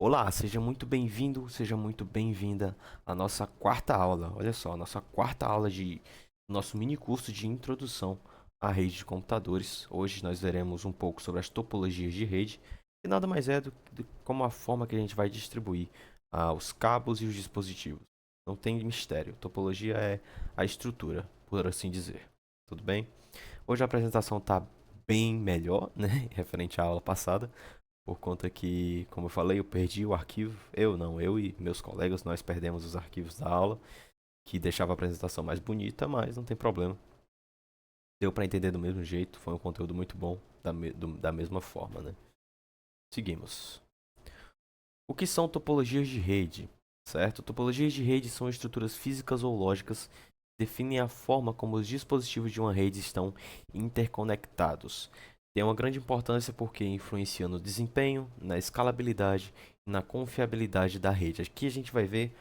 Olá, seja muito bem-vindo, seja muito bem-vinda à nossa quarta aula. Olha só, a nossa quarta aula de nosso mini curso de introdução à rede de computadores. Hoje nós veremos um pouco sobre as topologias de rede, que nada mais é do que como a forma que a gente vai distribuir os cabos e os dispositivos. Não tem mistério, topologia é a estrutura, por assim dizer. Tudo bem? Hoje a apresentação está bem melhor, né, referente à aula passada. Por conta que, como eu falei, eu perdi o arquivo. Eu não, eu e meus colegas, nós perdemos os arquivos da aula, que deixava a apresentação mais bonita, mas não tem problema. Deu para entender do mesmo jeito, foi um conteúdo muito bom, da mesma forma, né? Seguimos. O que são topologias de rede? Certo? Topologias de rede são estruturas físicas ou lógicas que definem a forma como os dispositivos de uma rede estão interconectados. Tem uma grande importância porque influencia no desempenho, na escalabilidade e na confiabilidade da rede. Aqui a gente vai ver,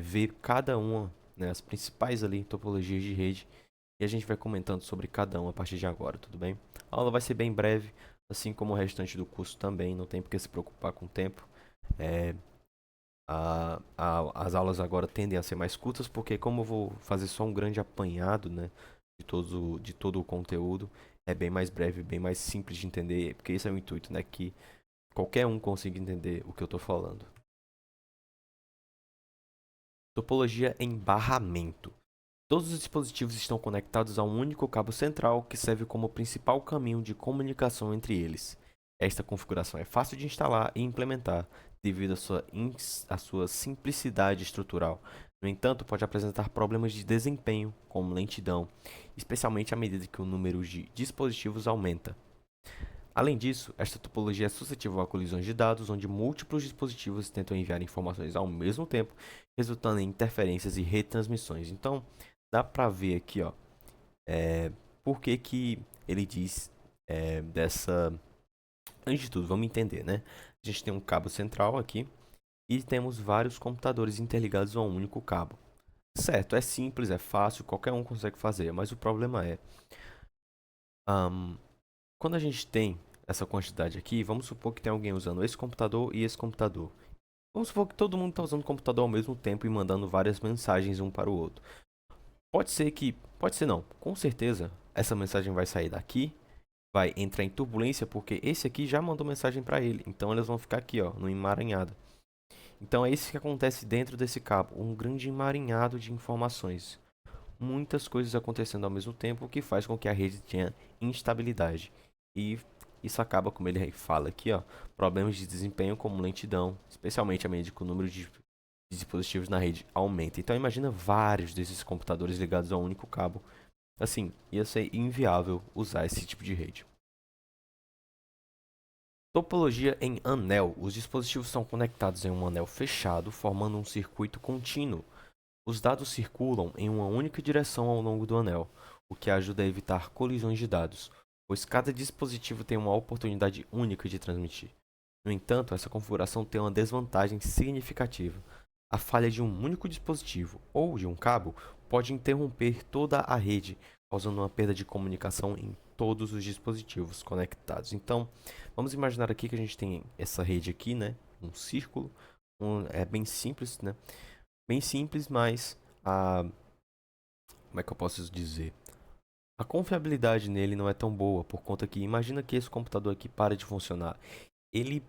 ver cada uma, né, as principais ali topologias de rede e a gente vai comentando sobre cada uma a partir de agora, tudo bem? A aula vai ser bem breve, assim como o restante do curso também, não tem por que se preocupar com o tempo. É, as aulas agora tendem a ser mais curtas, porque como eu vou fazer só um grande apanhado, né, de todo o conteúdo, é bem mais breve, bem mais simples de entender, porque esse é o intuito, né, que qualquer um consiga entender o que eu estou falando. Topologia em barramento. Todos os dispositivos estão conectados a um único cabo central que serve como principal caminho de comunicação entre eles. Esta configuração é fácil de instalar e implementar devido à sua simplicidade estrutural. No entanto, pode apresentar problemas de desempenho, como lentidão, especialmente à medida que o número de dispositivos aumenta. Além disso, esta topologia é suscetível a colisões de dados, onde múltiplos dispositivos tentam enviar informações ao mesmo tempo, resultando em interferências e retransmissões. Então, dá para ver aqui, ó, por que que ele diz dessa. Antes de tudo, vamos entender, né? A gente tem um cabo central aqui e temos vários computadores interligados a um único cabo. Certo, é simples, é fácil, qualquer um consegue fazer, mas o problema é, quando a gente tem essa quantidade aqui, vamos supor que tem alguém usando esse computador e esse computador. Vamos supor que todo mundo está usando o computador ao mesmo tempo e mandando várias mensagens um para o outro. Pode ser não, com certeza essa mensagem vai sair daqui, vai entrar em turbulência porque esse aqui já mandou mensagem para ele. Então elas vão ficar aqui, ó, no emaranhado. Então é isso que acontece dentro desse cabo, um grande emaranhado de informações. Muitas coisas acontecendo ao mesmo tempo, o que faz com que a rede tenha instabilidade. E isso acaba, como ele fala aqui, ó, problemas de desempenho como lentidão, especialmente à medida que o número de dispositivos na rede aumenta. Então imagina vários desses computadores ligados a um único cabo. Assim, ia ser inviável usar esse tipo de rede. Topologia em anel. Os dispositivos são conectados em um anel fechado, formando um circuito contínuo. Os dados circulam em uma única direção ao longo do anel, o que ajuda a evitar colisões de dados, pois cada dispositivo tem uma oportunidade única de transmitir. No entanto, essa configuração tem uma desvantagem significativa. A falha de um único dispositivo ou de um cabo pode interromper toda a rede, causando uma perda de comunicação em todos os dispositivos conectados. Então, vamos imaginar aqui que a gente tem essa rede aqui, né? Um círculo, é bem simples, né? Bem simples, mas como é que eu posso dizer? A confiabilidade nele não é tão boa, por conta que imagina que esse computador aqui para de funcionar. Ele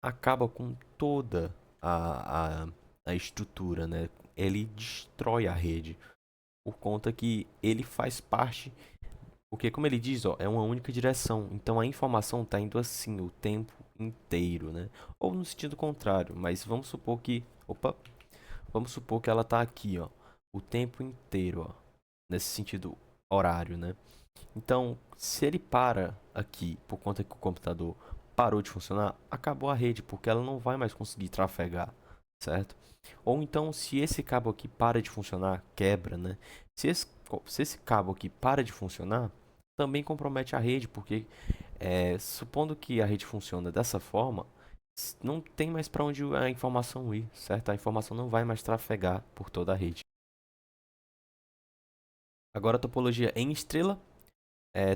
acaba com toda a estrutura, né? Ele destrói a rede, por conta que ele faz parte, porque como ele diz, ó, é uma única direção, então a informação está indo assim o tempo inteiro, né? Ou no sentido contrário, mas vamos supor que ela está aqui, ó, o tempo inteiro, ó, nesse sentido horário, né? Então, se ele para aqui por conta que o computador parou de funcionar, acabou a rede, porque ela não vai mais conseguir trafegar, certo? Ou então, se esse cabo aqui para de funcionar, quebra, né? Se esse cabo aqui para de funcionar, também compromete a rede, porque supondo que a rede funciona dessa forma, não tem mais para onde a informação ir, certo? A informação não vai mais trafegar por toda a rede. Agora a topologia em estrela.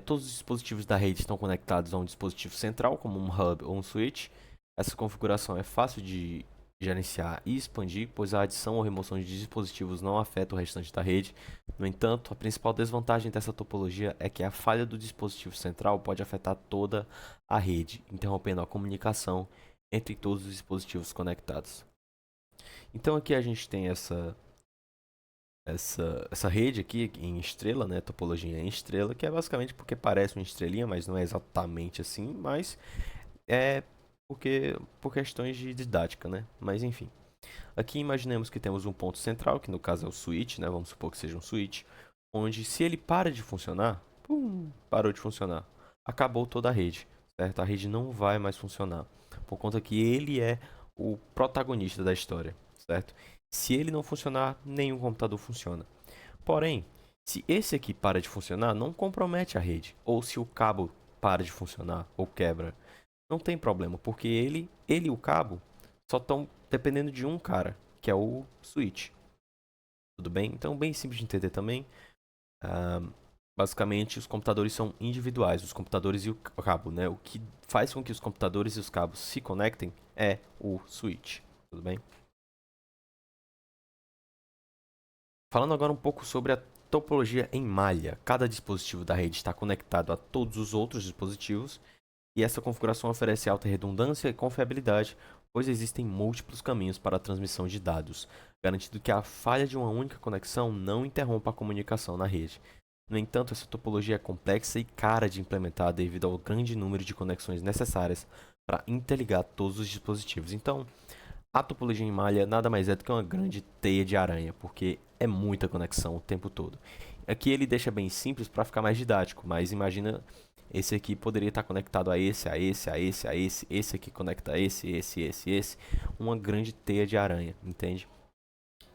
Todos os dispositivos da rede estão conectados a um dispositivo central, como um hub ou um switch. Essa configuração é fácil de gerenciar e expandir, pois a adição ou remoção de dispositivos não afeta o restante da rede. No entanto, a principal desvantagem dessa topologia é que a falha do dispositivo central pode afetar toda a rede, interrompendo a comunicação entre todos os dispositivos conectados. Então aqui a gente tem essa rede aqui em estrela, né, topologia em estrela, que é basicamente porque parece uma estrelinha, mas não é exatamente assim, mas é por questões de didática, né? Mas enfim. Aqui imaginemos que temos um ponto central, que no caso é o switch, né? Vamos supor que seja um switch, onde se ele para de funcionar, parou de funcionar, acabou toda a rede, certo? A rede não vai mais funcionar, por conta que ele é o protagonista da história, certo? Se ele não funcionar, nenhum computador funciona. Porém, se esse aqui para de funcionar, não compromete a rede. Ou se o cabo para de funcionar ou quebra, não tem problema, porque ele e o cabo só estão dependendo de um cara, que é o switch. Tudo bem? Então, bem simples de entender também. Ah, basicamente, os computadores são individuais, os computadores e o cabo, né? O que faz com que os computadores e os cabos se conectem é o switch. Tudo bem? Falando agora um pouco sobre a topologia em malha. Cada dispositivo da rede está conectado a todos os outros dispositivos e essa configuração oferece alta redundância e confiabilidade, pois existem múltiplos caminhos para a transmissão de dados, garantindo que a falha de uma única conexão não interrompa a comunicação na rede. No entanto, essa topologia é complexa e cara de implementar devido ao grande número de conexões necessárias para interligar todos os dispositivos. Então, a topologia em malha nada mais é do que uma grande teia de aranha, porque é muita conexão o tempo todo. Aqui ele deixa bem simples para ficar mais didático, mas imagina esse aqui poderia estar conectado a esse, a esse, a esse, a esse aqui conecta a esse, uma grande teia de aranha, entende?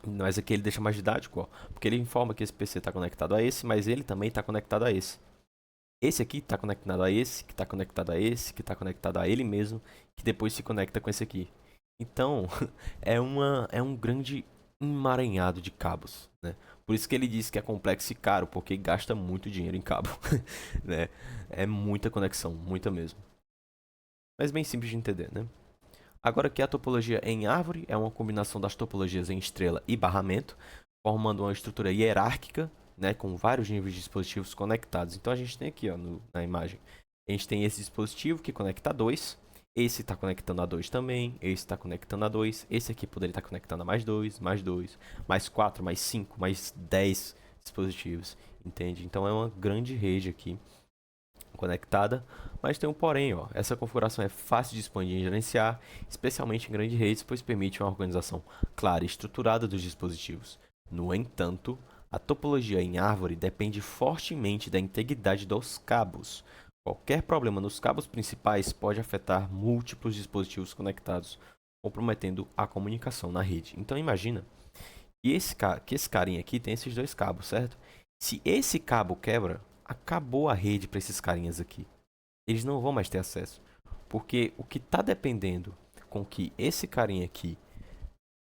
Mas aqui ele deixa mais didático, ó, porque ele informa que esse PC está conectado a esse, mas ele também está conectado a esse. Esse aqui está conectado a esse, que está conectado a esse, que está conectado a ele mesmo, que depois se conecta com esse aqui. Então, é um grande emaranhado de cabos, né? Por isso que ele diz que é complexo e caro, porque gasta muito dinheiro em cabo, né? É muita conexão, muita mesmo. Mas bem simples de entender, né? Agora aqui a topologia em árvore é uma combinação das topologias em estrela e barramento, formando uma estrutura hierárquica, né, com vários níveis de dispositivos conectados. Então a gente tem aqui, ó, na imagem, a gente tem esse dispositivo que conecta a 2, esse está conectando a 2 também, esse está conectando a 2, esse aqui poderia estar conectando a mais 2, mais 4, mais 5, mais 10 dispositivos, entende? Então é uma grande rede aqui conectada, mas tem um porém, ó. Essa configuração é fácil de expandir e gerenciar, especialmente em grandes redes, pois permite uma organização clara e estruturada dos dispositivos. No entanto, a topologia em árvore depende fortemente da integridade dos cabos. Qualquer problema nos cabos principais pode afetar múltiplos dispositivos conectados, comprometendo a comunicação na rede. Então imagina que esse carinha aqui tem esses dois cabos, certo? Se esse cabo quebra, acabou a rede para esses carinhas aqui. Eles não vão mais ter acesso. Porque o que está dependendo com que esse carinha aqui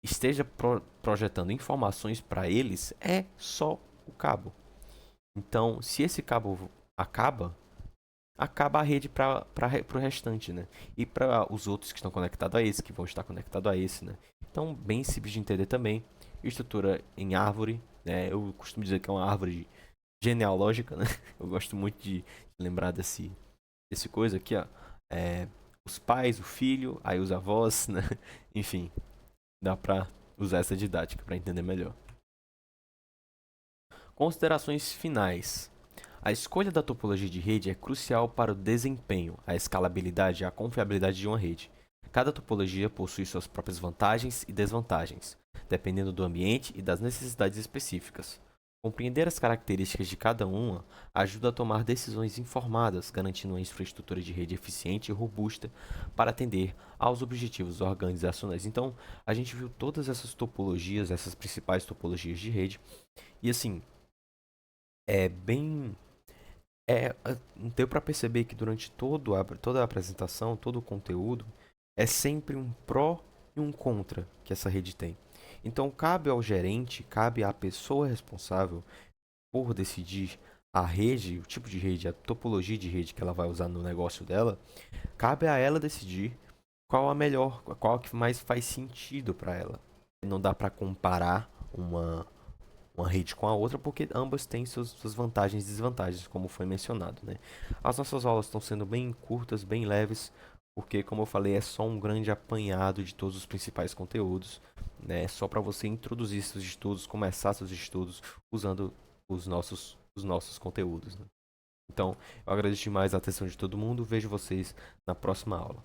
esteja projetando informações para eles é só o cabo. Então, se esse cabo acaba, acaba a rede para o restante, né? E para os outros que estão conectados a esse, que vão estar conectados a esse, né? Então, bem simples de entender também. Estrutura em árvore, né? Eu costumo dizer que é uma árvore genealógica, né? Eu gosto muito de lembrar desse coisa aqui, ó. Os pais, o filho, aí os avós, né? Enfim, dá pra usar essa didática para entender melhor. Considerações finais. A escolha da topologia de rede é crucial para o desempenho, a escalabilidade e a confiabilidade de uma rede. Cada topologia possui suas próprias vantagens e desvantagens, dependendo do ambiente e das necessidades específicas. Compreender as características de cada uma ajuda a tomar decisões informadas, garantindo uma infraestrutura de rede eficiente e robusta para atender aos objetivos organizacionais. Então, a gente viu todas essas topologias, essas principais topologias de rede, e assim, é bem deu para perceber que durante toda a apresentação, todo o conteúdo, é sempre um pró e um contra que essa rede tem. Então, cabe ao gerente, cabe à pessoa responsável por decidir a rede, o tipo de rede, a topologia de rede que ela vai usar no negócio dela, cabe a ela decidir qual a melhor, qual que mais faz sentido para ela. Não dá para comparar uma rede com a outra porque ambas têm suas vantagens e desvantagens, como foi mencionado, né? As nossas aulas estão sendo bem curtas, bem leves, porque, como eu falei, é só um grande apanhado de todos os principais conteúdos, né? Só para você introduzir seus estudos, começar seus estudos usando os nossos conteúdos, né? Então, eu agradeço demais a atenção de todo mundo. Vejo vocês na próxima aula.